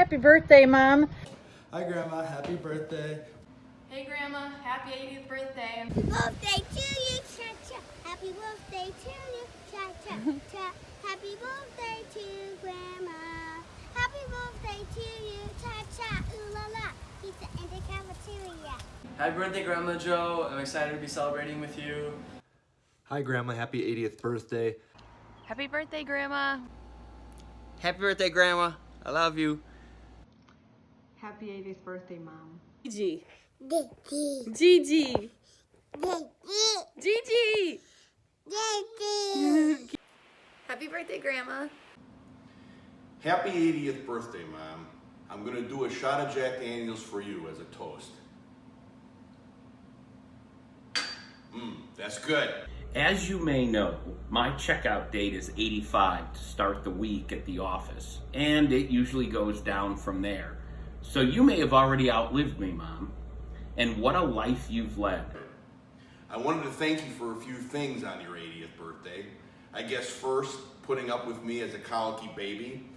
Happy birthday, Mom. Hi, Grandma. Happy birthday. Hey, Grandma. Happy 80th birthday. Happy birthday to you, cha-cha. Happy birthday to you, cha-cha-cha. Happy birthday to you, Grandma. Happy birthday to you, cha-cha. Ooh la la. Pizza in the cafeteria. Happy birthday, Grandma Joe. I'm excited to be celebrating with you. Hi, Grandma. Happy 80th birthday. Happy birthday, Grandma. Happy birthday, Grandma. I love you. Happy 80th birthday, Mom. Gigi. Gigi. Gigi. Gigi. Gigi. Gigi. Happy birthday, Grandma. Happy 80th birthday, Mom. I'm going to do a shot of Jack Daniels for you as a toast. That's good. As you may know, my checkout date is 85 to start the week at the office, and it usually goes down from there. So you may have already outlived me, Mom. And what a life you've led. I wanted to thank you for a few things on your 80th birthday. I guess first, putting up with me as a colicky baby.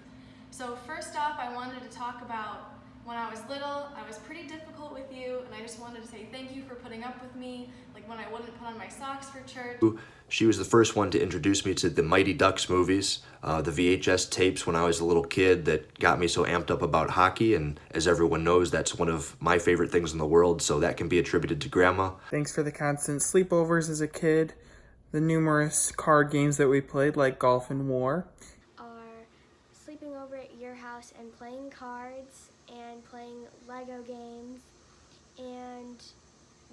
So first off, I wanted to talk about when I was little. I was pretty difficult with you, and I just wanted to say thank you for putting up with me, like when I wouldn't put on my socks for church. She was the first one to introduce me to the Mighty Ducks movies, the VHS tapes when I was a little kid that got me so amped up about hockey, and as everyone knows, that's one of my favorite things in the world, so that can be attributed to Grandma. Thanks for the constant sleepovers as a kid, the numerous card games that we played, like Golf and War. Are sleeping over at your house and playing cards and playing Lego games and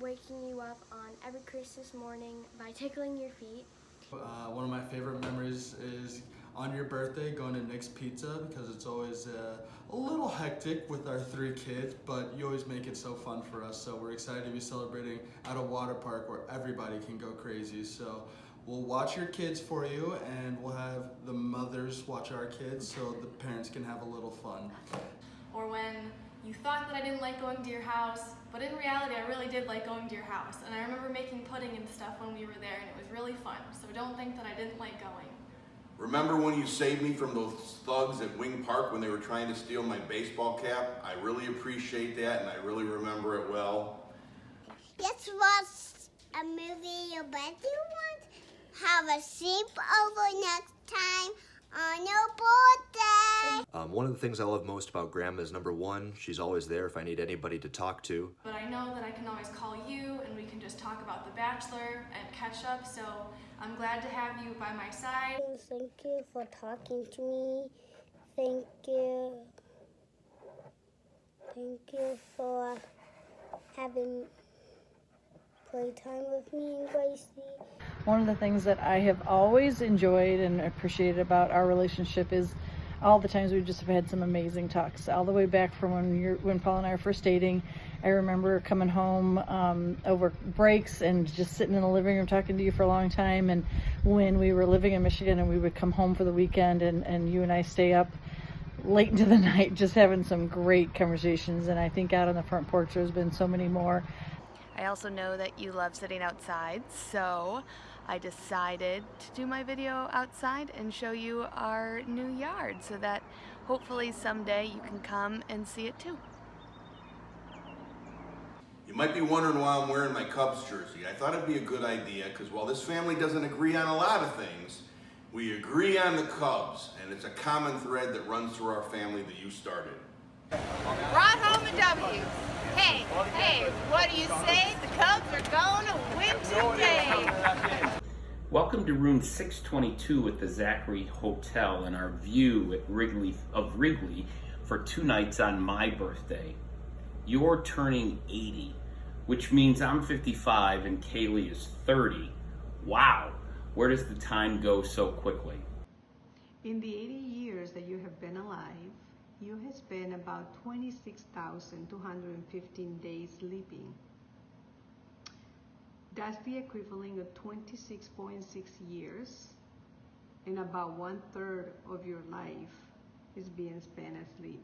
waking you up on every Christmas morning by tickling your feet. One of my favorite memories is on your birthday going to Nick's Pizza, because it's always a little hectic with our 3 kids, but you always make it so fun for us. So we're excited to be celebrating at a water park where everybody can go crazy. So we'll watch your kids for you, and we'll have the mothers watch our kids so the parents can have a little fun. Or when you thought that I didn't like going to your house, but in reality I really did like going to your house. And I remember making pudding and stuff when we were there, and it was really fun. So don't think that I didn't like going. Remember when you saved me from those thugs at Wing Park when they were trying to steal my baseball cap? I really appreciate that, and I really remember it well. Let's watch a movie you bet you want. Have a sleepover next time on your birthday. One of the things I love most about Grandma is, number one, she's always there if I need anybody to talk to. But I know that I can always call you, and we can just talk about The Bachelor and catch up, so I'm glad to have you by my side. Thank you for talking to me. Thank you. Thank you for having playtime with me and Gracie. One of the things that I have always enjoyed and appreciated about our relationship is all the times we've just had some amazing talks. All the way back from when Paul and I were first dating, I remember coming home over breaks and just sitting in the living room talking to you for a long time. And when we were living in Michigan and we would come home for the weekend, and you and I stay up late into the night just having some great conversations. And I think out on the front porch there's been so many more. I also know that you love sitting outside, so I decided to do my video outside and show you our new yard so that hopefully someday you can come and see it too. You might be wondering why I'm wearing my Cubs jersey. I thought it'd be a good idea, because while this family doesn't agree on a lot of things, we agree on the Cubs, and it's a common thread that runs through our family that you started. Brought home a W. Hey, what do you say? The Cubs are going to win today. Welcome to room 622 at the Zachary Hotel and our view at Wrigley for 2 nights on my birthday. You're turning 80, which means I'm 55 and Kaylee is 30. Wow, where does the time go so quickly? In the 80 years that you have been alive, you have spent about 26,215 days sleeping. That's the equivalent of 26.6 years, and about 1/3 of your life is being spent asleep.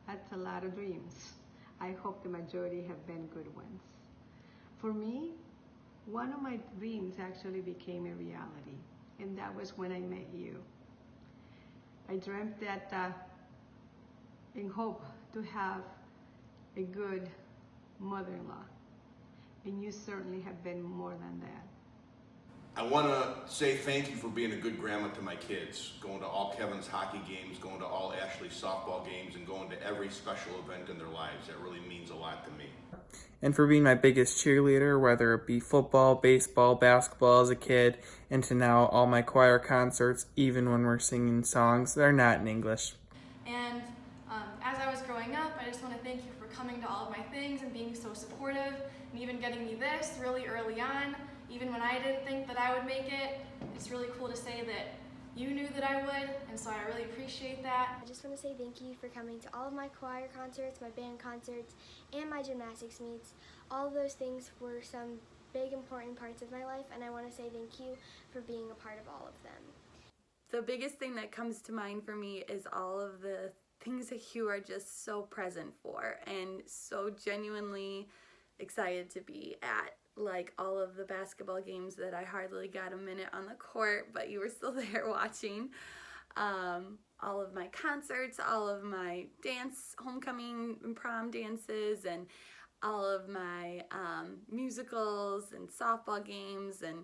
That's a lot of dreams. I hope the majority have been good ones. For me, one of my dreams actually became a reality, and that was when I met you. I dreamt that and hope to have a good mother-in-law. And you certainly have been more than that. I want to say thank you for being a good grandma to my kids, going to all Kevin's hockey games, going to all Ashley's softball games, and going to every special event in their lives. That really means a lot to me. And for being my biggest cheerleader, whether it be football, baseball, basketball as a kid, and to now all my choir concerts, even when we're singing songs that are not in English. And as I was growing up, I just want to thank you for coming to all of my things and being so supportive, and even getting me this really early on. Even when I didn't think that I would make it, it's really cool to say that you knew that I would, and so I really appreciate that. I just want to say thank you for coming to all of my choir concerts, my band concerts, and my gymnastics meets. All of those things were some big important parts of my life, and I want to say thank you for being a part of all of them. The biggest thing that comes to mind for me is all of the things that you are just so present for and so genuinely excited to be at. Like all of the basketball games that I hardly got a minute on the court, but you were still there watching. All of my concerts, all of my dance, homecoming and prom dances, and all of my musicals and softball games. And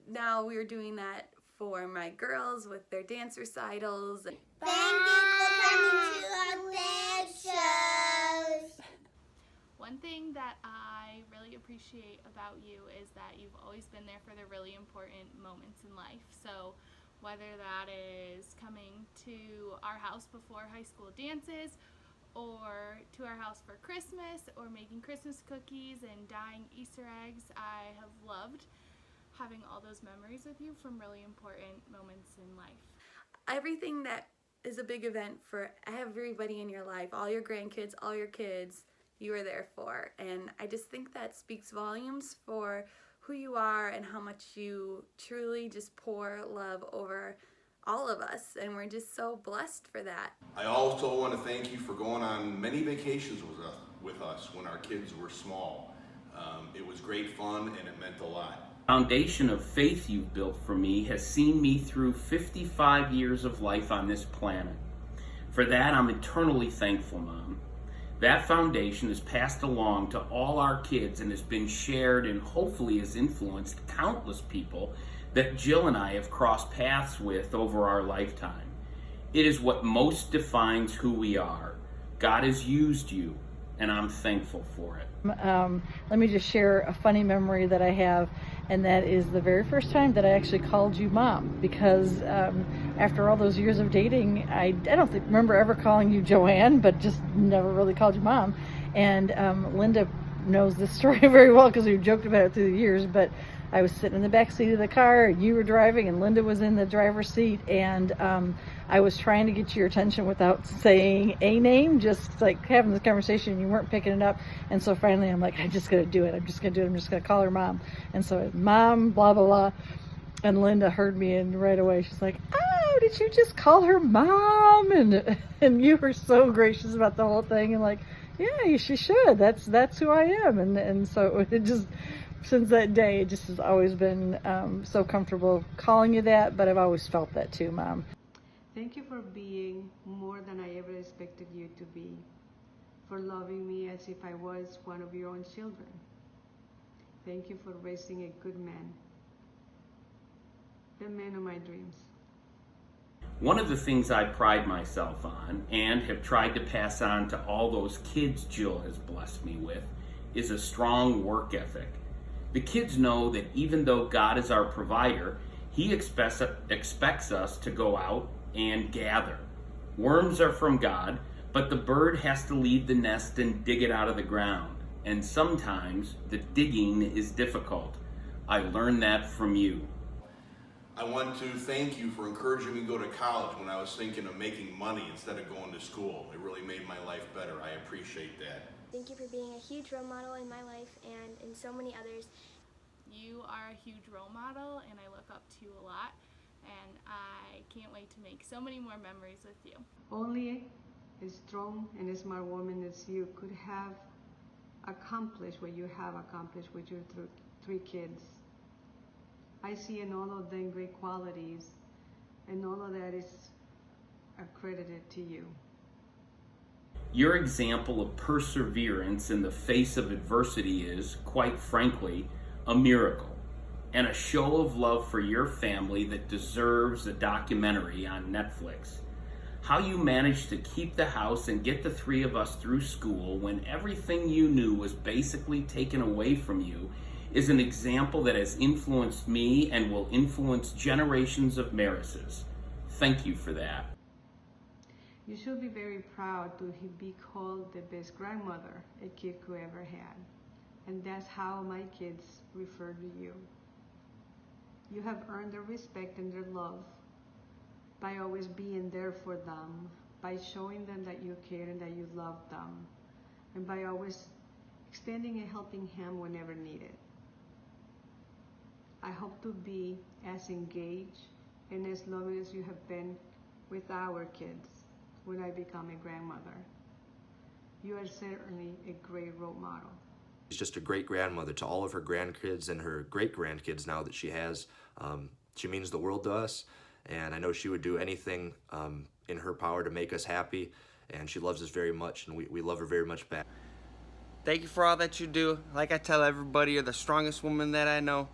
now we're doing that for my girls with their dance recitals. Thank you for coming to our dance shows. One thing that I really appreciate about you is that you've always been there for the really important moments in life. So whether that is coming to our house before high school dances, or to our house for Christmas, or making Christmas cookies and dyeing Easter eggs, I have loved having all those memories with you from really important moments in life. Everything that is a big event for everybody in your life, all your grandkids, all your kids, you are there for. And I just think that speaks volumes for who you are and how much you truly just pour love over all of us, and we're just so blessed for that. I also want to thank you for going on many vacations with us when our kids were small. It was great fun and it meant a lot. Foundation of faith you've built for me has seen me through 55 years of life on this planet. For that, I'm eternally thankful, Mom. That foundation is passed along to all our kids and has been shared and hopefully has influenced countless people that Jill and I have crossed paths with over our lifetime. It is what most defines who we are. God has used you, and I'm thankful for it. Let me just share a funny memory that I have, and that is the very first time that I actually called you Mom, because after all those years of dating, I don't remember ever calling you Joanne, but just never really called you Mom. And Linda knows this story very well because we've joked about it through the years, but I was sitting in the back seat of the car, you were driving, and Linda was in the driver's seat, and I was trying to get your attention without saying a name, just like having this conversation, you weren't picking it up, and so finally I'm like, I'm just going to do it, I'm just going to call her Mom. And so Mom, blah, blah, blah, and Linda heard me, and right away she's like, oh, did you just call her Mom? And you were so gracious about the whole thing, and like, yeah, she should, that's who I am. And so it just, since that day, it just has always been so comfortable calling you that, but I've always felt that too, Mom. Thank you for being more than I ever expected you to be, for loving me as if I was one of your own children. Thank you for raising a good man, the man of my dreams. One of the things I pride myself on and have tried to pass on to all those kids Jill has blessed me with is a strong work ethic. The kids know that even though God is our provider, He expects us to go out and gather. Worms are from God, but the bird has to leave the nest and dig it out of the ground. And sometimes the digging is difficult. I learned that from you. I want to thank you for encouraging me to go to college when I was thinking of making money instead of going to school. It really made my life better. I appreciate that. Thank you for being a huge role model in my life and in so many others. You are a huge role model, and I look up to you a lot, and I can't wait to make so many more memories with you. Only a strong and a smart woman as you could have accomplished what you have accomplished with your three kids. I see in all of them great qualities, and all of that is accredited to you. Your example of perseverance in the face of adversity is, quite frankly, a miracle, and a show of love for your family that deserves a documentary on Netflix. How you managed to keep the house and get the three of us through school when everything you knew was basically taken away from you is an example that has influenced me and will influence generations of Marises. Thank you for that. You should be very proud to be called the best grandmother a kid could ever had. And that's how my kids refer to you. You have earned their respect and their love by always being there for them, by showing them that you care and that you love them, and by always extending a helping hand whenever needed. I hope to be as engaged and as loving as you have been with our kids when I become a grandmother. You are certainly a great role model. She's just a great grandmother to all of her grandkids and her great-grandkids now that she has. She means the world to us, and I know she would do anything in her power to make us happy, and she loves us very much, and we love her very much back. Thank you for all that you do. Like I tell everybody, you're the strongest woman that I know.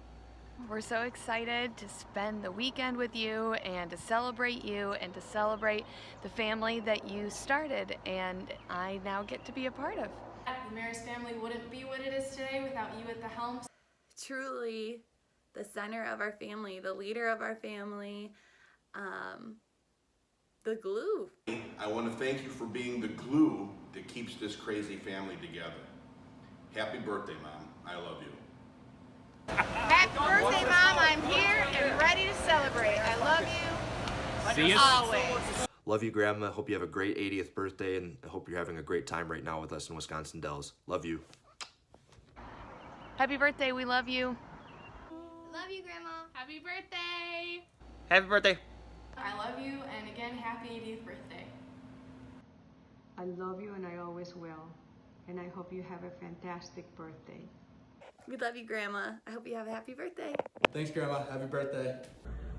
We're so excited to spend the weekend with you and to celebrate you and to celebrate the family that you started and I now get to be a part of. The Maris family wouldn't be what it is today without you at the helm. Truly the center of our family, the leader of our family, the glue. I want to thank you for being the glue that keeps this crazy family together. Happy birthday, Mom. I love you. Happy birthday, Mom. I'm here and ready to celebrate. I love you. See you. Always. Love you, Grandma. Hope you have a great 80th birthday, and I hope you're having a great time right now with us in Wisconsin Dells. Love you. Happy birthday, we love you. Love you, Grandma. Happy birthday. Happy birthday. I love you, and again, happy 80th birthday. I love you and I always will. And I hope you have a fantastic birthday. We love you, Grandma. I hope you have a happy birthday. Thanks, Grandma. Happy birthday.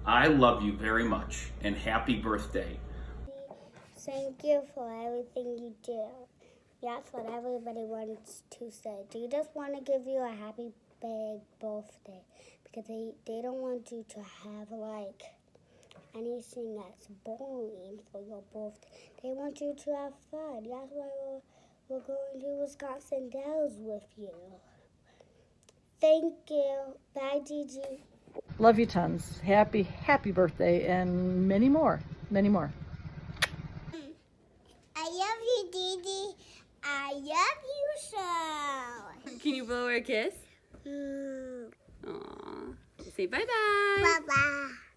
I love you very much, and happy birthday. Thank you for everything you do. That's what everybody wants to say. They just want to give you a happy big birthday because they don't want you to have like anything that's boring for your birthday. They want you to have fun. That's why we're going to Wisconsin Dells with you. Thank you. Bye, Gigi. Love you tons. Happy birthday and many more. Many more. I love you, Gigi. I love you so. Can you blow her a kiss? Aw. Say bye-bye. Bye-bye.